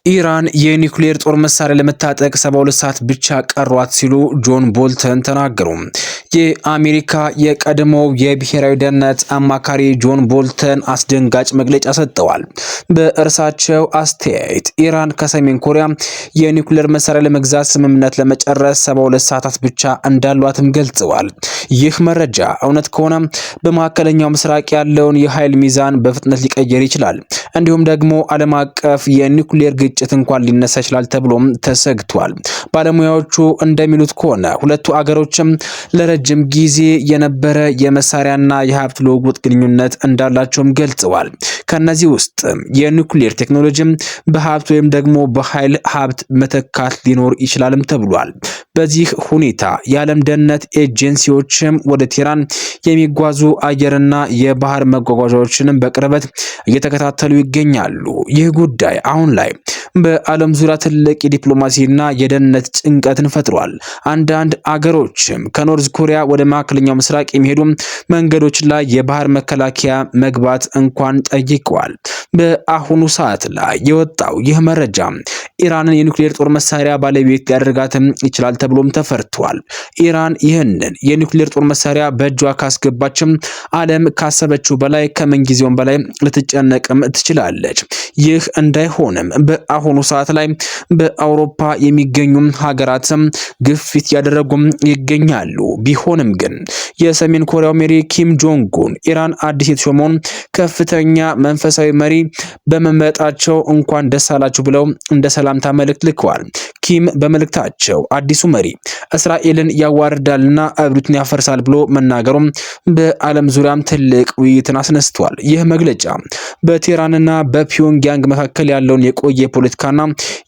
ኢራን የኒውክሌር ጦር መሳሪያ ለመታጠቅ 72 ሰዓት ብቻ ቀሯት ሲሉ ጆን ቦልተን ተናገሩ። የአሜሪካ የቀድሞው የብሔራዊ ደህንነት አማካሪ ጆን ቦልተን አስደንጋጭ መግለጫ ሰጥተዋል። በእርሳቸው አስተያየት ኢራን ከሰሜን ኮሪያ የኒውክሌር መሳሪያ ለመግዛት ስምምነት ለመጨረስ 72 ሰዓታት ብቻ እንዳሏትም ገልጸዋል። ይህ መረጃ እውነት ከሆነ በመካከለኛው ምስራቅ ያለውን የኃይል ሚዛን በፍጥነት ሊቀየር ይችላል። እንዲሁም ደግሞ ዓለም አቀፍ የኒውክሌር ግጭት እንኳን ሊነሳ ይችላል ተብሎም ተሰግቷል። ባለሙያዎቹ እንደሚሉት ከሆነ ሁለቱ አገሮችም ለረጅም ጊዜ የነበረ የመሳሪያና የሀብት ልውውጥ ግንኙነት እንዳላቸውም ገልጸዋል። ከነዚህ ውስጥ የኒውክሌር ቴክኖሎጂ በሀብት ወይም ደግሞ በኃይል ሀብት መተካት ሊኖር ይችላልም ተብሏል። በዚህ ሁኔታ የዓለም ደህንነት ኤጀንሲዎችም ወደ ቴህራን የሚጓዙ አየርና የባህር መጓጓዣዎችንም በቅርበት እየተከታተሉ ይገኛሉ። ይህ ጉዳይ አሁን ላይ በዓለም ዙሪያ ትልቅ የዲፕሎማሲና የደህንነት ጭንቀትን ፈጥሯል። አንዳንድ አገሮችም ከኖርዝ ኮሪያ ወደ መካከለኛው ምስራቅ የሚሄዱ መንገዶች ላይ የባህር መከላከያ መግባት እንኳን ጠይቀዋል። በአሁኑ ሰዓት ላይ የወጣው ይህ መረጃ ኢራንን የኒውክሌር ጦር መሳሪያ ባለቤት ሊያደርጋትም ይችላል ተብሎም ተፈርቷል። ኢራን ይህንን የኒውክሌር ጦር መሳሪያ በእጇ ካስገባችም ዓለም ካሰበችው በላይ ከምንጊዜውም በላይ ልትጨነቅም ትችላለች። ይህ እንዳይሆንም በአሁኑ ሰዓት ላይ በአውሮፓ የሚገኙ ሀገራትም ግፊት ያደረጉም ይገኛሉ። ቢሆንም ግን የሰሜን ኮሪያው መሪ ኪም ጆንግ ኡን ኢራን አዲስ የተሾመውን ከፍተኛ መንፈሳዊ መሪ በመመረጣቸው እንኳን ደስ አላችሁ ብለው እንደ ሰላምታ መልእክት ልከዋል። ኪም በመልእክታቸው አዲሱ መሪ እስራኤልን ያዋርዳልና እብሪቱን ያፈርሳል ብሎ መናገሩም በዓለም ዙሪያም ትልቅ ውይይትን አስነስቷል። ይህ መግለጫ በቴህራንና በፒዮንግያንግ መካከል ያለውን የቆየ ፖለቲካና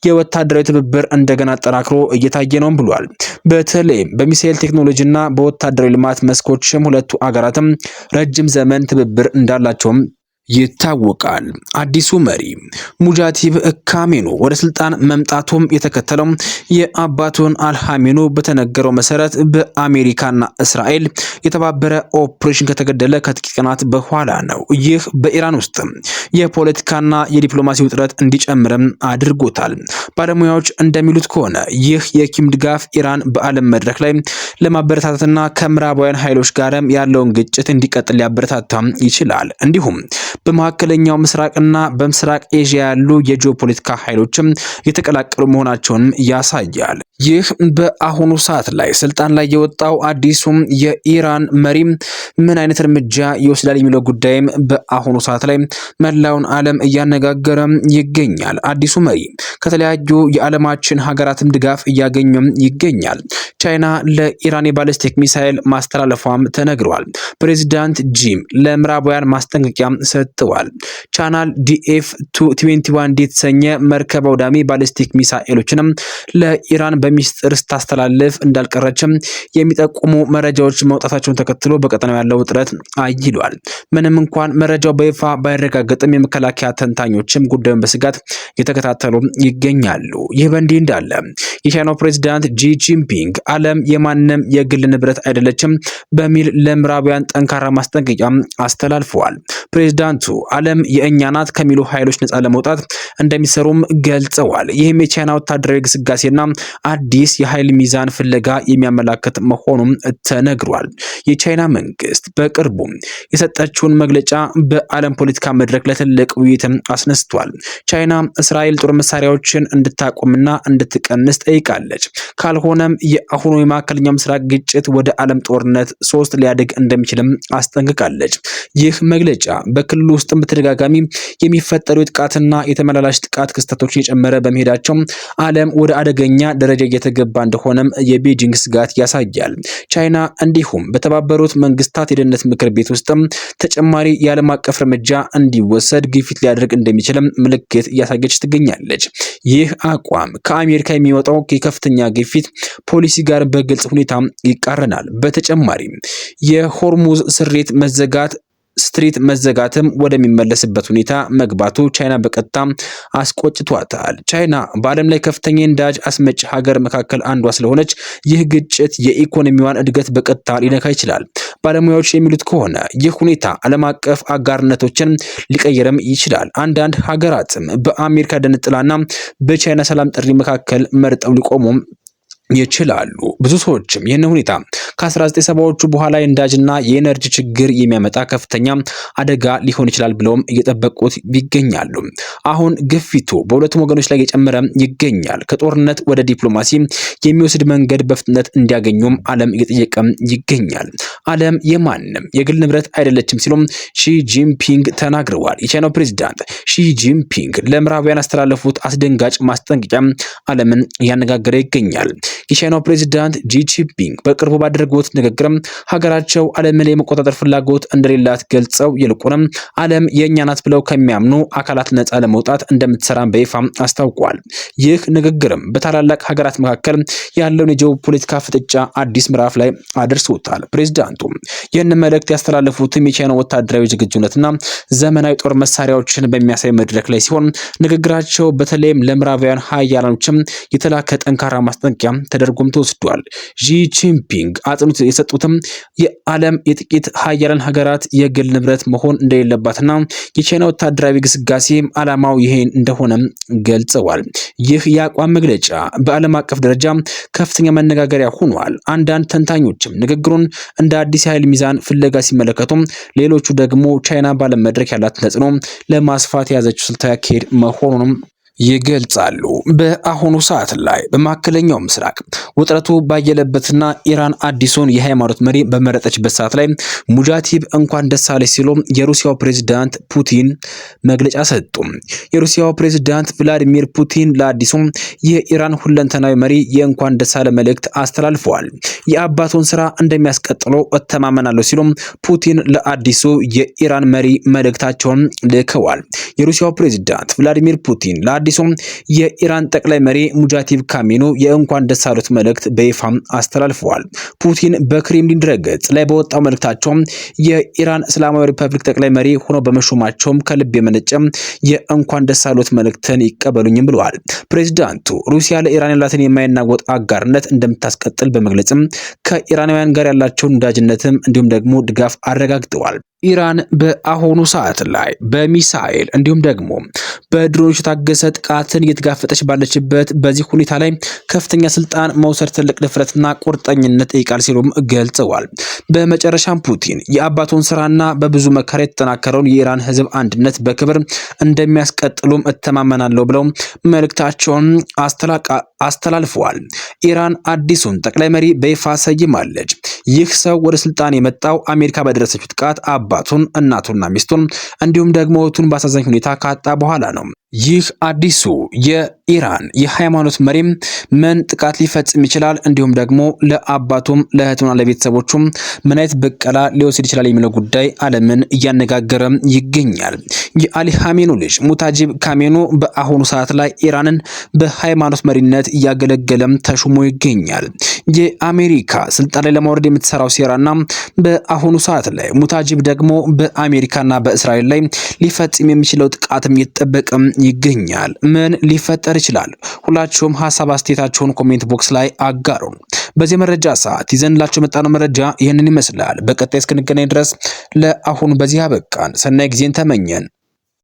የወታደራዊ ትብብር እንደገና አጠናክሮ እየታየ ነው ብሏል። በተለይም በሚሳኤል ቴክኖሎጂና በወታደራዊ ልማት መስኮችም ሁለቱ አገራትም ረጅም ዘመን ትብብር እንዳላቸውም ይታወቃል። አዲሱ መሪ ሙጃቲብ ካሜኑ ወደ ስልጣን መምጣቱም የተከተለው የአባቱን አልሃሜኑ በተነገረው መሰረት በአሜሪካና እስራኤል የተባበረ ኦፕሬሽን ከተገደለ ከጥቂት ቀናት በኋላ ነው። ይህ በኢራን ውስጥ የፖለቲካና የዲፕሎማሲ ውጥረት እንዲጨምርም አድርጎታል። ባለሙያዎች እንደሚሉት ከሆነ ይህ የኪም ድጋፍ ኢራን በዓለም መድረክ ላይ ለማበረታታትና ከምዕራባውያን ኃይሎች ጋርም ያለውን ግጭት እንዲቀጥል ሊያበረታታም ይችላል። እንዲሁም በመካከለኛው ምስራቅና በምስራቅ ኤዥያ ያሉ የጂኦፖለቲካ ኃይሎችም የተቀላቀሉ መሆናቸውን ያሳያል። ይህ በአሁኑ ሰዓት ላይ ስልጣን ላይ የወጣው አዲሱም የኢራን መሪ ምን አይነት እርምጃ ይወስዳል የሚለው ጉዳይም በአሁኑ ሰዓት ላይ መላውን ዓለም እያነጋገረ ይገኛል። አዲሱ መሪ ከተለያዩ የዓለማችን ሀገራትም ድጋፍ እያገኘም ይገኛል። ቻይና ለኢራን የባሊስቲክ ሚሳኤል ማስተላለፏም ተነግሯል። ፕሬዚዳንት ጂም ለምዕራባውያን ማስጠንቀቂያ ሰጥተዋል። ቻናል DF-21 የተሰኘ መርከብ አውዳሚ ባሊስቲክ ሚሳኤሎችንም ለኢራን በሚስጥር ስታስተላልፍ እንዳልቀረችም የሚጠቁሙ መረጃዎች መውጣታቸውን ተከትሎ በቀጠናው ያለው ውጥረት አይሏል። ምንም እንኳን መረጃው በይፋ ባይረጋገጥም የመከላከያ ተንታኞችም ጉዳዩን በስጋት እየተከታተሉ ይገኛሉ። ይህ በእንዲህ እንዳለ የቻይናው ፕሬዚዳንት ጂ ጂንፒንግ ዓለም የማንም የግል ንብረት አይደለችም በሚል ለምዕራባውያን ጠንካራ ማስጠንቀቂያ አስተላልፈዋል። ፕሬዚዳንቱ ዓለም የእኛ ናት ከሚሉ ኃይሎች ነፃ ለመውጣት እንደሚሰሩም ገልጸዋል። ይህም የቻይና ወታደራዊ ግስጋሴና አዲስ የኃይል ሚዛን ፍለጋ የሚያመላክት መሆኑም ተነግሯል። የቻይና መንግስት በቅርቡ የሰጠችውን መግለጫ በዓለም ፖለቲካ መድረክ ለትልቅ ውይይትም አስነስቷል። ቻይና እስራኤል ጦር መሳሪያዎችን እንድታቆምና እንድትቀንስ ጠይቃለች። ካልሆነም የአሁኑ የመካከለኛው ምስራቅ ግጭት ወደ ዓለም ጦርነት 3 ሊያድግ እንደሚችልም አስጠንቅቃለች። ይህ መግለጫ በክልሉ ውስጥ በተደጋጋሚ የሚፈጠሩ የጥቃትና የተመላላሽ ጥቃት ክስተቶች እየጨመረ በመሄዳቸው ዓለም ወደ አደገኛ ደረጃ እየተገባ እንደሆነም የቤጂንግ ስጋት ያሳያል። ቻይና እንዲሁም በተባበሩት መንግስታት የደህንነት ምክር ቤት ውስጥም ተጨማሪ የዓለም አቀፍ እርምጃ እንዲወሰድ ግፊት ሊያደርግ እንደሚችልም ምልክት እያሳየች ትገኛለች። ይህ አቋም ከአሜሪካ የሚወጣው የከፍተኛ ግፊት ፖሊሲ ጋር በግልጽ ሁኔታ ይቃረናል። በተጨማሪም የሆርሙዝ ስሬት መዘጋት ስትሪት መዘጋትም ወደሚመለስበት ሁኔታ መግባቱ ቻይና በቀጥታ አስቆጭቷታል። ቻይና በዓለም ላይ ከፍተኛ የነዳጅ አስመጪ ሀገር መካከል አንዷ ስለሆነች ይህ ግጭት የኢኮኖሚዋን እድገት በቀጥታ ሊነካ ይችላል። ባለሙያዎች የሚሉት ከሆነ ይህ ሁኔታ ዓለም አቀፍ አጋርነቶችን ሊቀይርም ይችላል። አንዳንድ ሀገራትም በአሜሪካ ደን ጥላና በቻይና ሰላም ጥሪ መካከል መርጠው ሊቆሙም ይችላሉ። ብዙ ሰዎችም ይህን ሁኔታ ከ1970ዎቹ በኋላ የነዳጅና የኤነርጂ ችግር የሚያመጣ ከፍተኛ አደጋ ሊሆን ይችላል ብለውም እየጠበቁት ይገኛሉ። አሁን ግፊቱ በሁለቱም ወገኖች ላይ እየጨመረ ይገኛል። ከጦርነት ወደ ዲፕሎማሲ የሚወስድ መንገድ በፍጥነት እንዲያገኙም ዓለም እየጠየቀ ይገኛል። ዓለም የማንም የግል ንብረት አይደለችም ሲሉም ሺ ጂንፒንግ ተናግረዋል። የቻይናው ፕሬዝዳንት ሺ ጂንፒንግ ለምዕራባውያን ያስተላለፉት አስደንጋጭ ማስጠንቀቂያ ዓለምን እያነጋገረ ይገኛል። የቻይናው ፕሬዝዳንት ጂ ጂንፒንግ በቅርቡ ባደረጉት ንግግርም ሀገራቸው ዓለምን ላይ የመቆጣጠር ፍላጎት እንደሌላት ገልጸው ይልቁንም ዓለም የእኛ ናት ብለው ከሚያምኑ አካላት ነፃ ለመውጣት እንደምትሰራ በይፋ አስታውቋል። ይህ ንግግርም በታላላቅ ሀገራት መካከል ያለውን የጂኦፖለቲካ ፍጥጫ አዲስ ምዕራፍ ላይ አድርሶታል። ፕሬዝዳንቱ ይህን መልእክት ያስተላለፉትም የቻይና ወታደራዊ ዝግጁነትና ዘመናዊ ጦር መሳሪያዎችን በሚያሳይ መድረክ ላይ ሲሆን ንግግራቸው በተለይም ለምዕራባውያን ሀያላኖችም የተላከ ጠንካራ ማስጠንቀቂያ ተደርጎም ተወስዷል። ጂ ጂንፒንግ አጽንኦት የሰጡትም የዓለም የጥቂት ሀያላን ሀገራት የግል ንብረት መሆን እንደሌለባትና የቻይና ወታደራዊ ግስጋሴ ዓላማው ይሄ እንደሆነም ገልጸዋል። ይህ የአቋም መግለጫ በዓለም አቀፍ ደረጃ ከፍተኛ መነጋገሪያ ሆኗል። አንዳንድ ተንታኞችም ንግግሩን እንደ አዲስ የኃይል ሚዛን ፍለጋ ሲመለከቱም፣ ሌሎቹ ደግሞ ቻይና በዓለም መድረክ ያላትን ተጽዕኖ ለማስፋት የያዘችው ስልታዊ አካሄድ መሆኑንም ይገልጻሉ። በአሁኑ ሰዓት ላይ በመካከለኛው ምስራቅ ውጥረቱ ባየለበትና ኢራን አዲሱን የሃይማኖት መሪ በመረጠችበት ሰዓት ላይ ሙጃቲብ እንኳን ደስ አለሽ ሲሉ የሩሲያው ፕሬዝዳንት ፑቲን መግለጫ ሰጡ። የሩሲያው ፕሬዝዳንት ቭላዲሚር ፑቲን ለአዲሱ የኢራን ሁለንተናዊ መሪ የእንኳን ደስ አለ መልእክት አስተላልፈዋል። የአባቱን ስራ እንደሚያስቀጥሉ እተማመናለሁ ሲሉ ፑቲን ለአዲሱ የኢራን መሪ መልእክታቸውን ልከዋል። የሩሲያው ፕሬዝዳንት ቭላዲሚር ፑቲን የኢራን ጠቅላይ መሪ ሙጃቲብ ካሜኖ የእንኳን ደስ አሉት መልእክት በይፋ አስተላልፈዋል። ፑቲን በክሬምሊን ድረገጽ ላይ በወጣው መልእክታቸው የኢራን እስላማዊ ሪፐብሊክ ጠቅላይ መሪ ሆነው በመሾማቸውም ከልብ የመነጨ የእንኳን ደስ አሉት መልእክትን ይቀበሉኝም ብለዋል። ፕሬዝዳንቱ ሩሲያ ለኢራን ያላትን የማይናወጥ አጋርነት እንደምታስቀጥል በመግለጽም ከኢራናውያን ጋር ያላቸውን ወዳጅነትም እንዲሁም ደግሞ ድጋፍ አረጋግጠዋል። ኢራን በአሁኑ ሰዓት ላይ በሚሳኤል እንዲሁም ደግሞ በድሮኖች የታገዘ ጥቃትን እየተጋፈጠች ባለችበት በዚህ ሁኔታ ላይ ከፍተኛ ስልጣን መውሰድ ትልቅ ድፍረትና ቁርጠኝነት ይጠይቃል ሲሉም ገልጸዋል። በመጨረሻም ፑቲን የአባቱን ስራና በብዙ መከራ የተጠናከረውን የኢራን ሕዝብ አንድነት በክብር እንደሚያስቀጥሉም እተማመናለሁ ብለው መልእክታቸውን አስተላልፈዋል። ኢራን አዲሱን ጠቅላይ መሪ በይፋ ሰይማለች። ይህ ሰው ወደ ስልጣን የመጣው አሜሪካ በደረሰችው ጥቃት አባቱን፣ እናቱና ሚስቱን እንዲሁም ደግሞ እህቱን በአሳዛኝ ሁኔታ ካጣ በኋላ ነው። ይህ አዲሱ የኢራን የሃይማኖት መሪም ምን ጥቃት ሊፈጽም ይችላል፣ እንዲሁም ደግሞ ለአባቱም ለእህቱና ለቤተሰቦቹም ምን አይነት በቀላ ሊወስድ ይችላል የሚለው ጉዳይ ዓለምን እያነጋገረ ይገኛል። የአሊ ኻሜኒ ልጅ ሙታጂብ ካሜኖ በአሁኑ ሰዓት ላይ ኢራንን በሃይማኖት መሪነት እያገለገለም ተሹሞ ይገኛል። የአሜሪካ ስልጣን ላይ ለማውረድ የምትሰራው ሴራና በአሁኑ ሰዓት ላይ ሙታጂብ ደግሞ በአሜሪካና በእስራኤል ላይ ሊፈጽም የሚችለው ጥቃትም እየተጠበቀም ይገኛል። ምን ሊፈጠር ይችላል? ሁላችሁም ሀሳብ አስተያየታችሁን ኮሜንት ቦክስ ላይ አጋሩን። በዚህ መረጃ ሰዓት ይዘንላችሁ የመጣነው መረጃ ይህንን ይመስላል። በቀጣይ እስክንገናኝ ድረስ ለአሁኑ በዚህ አበቃን። ሰናይ ጊዜን ተመኘን።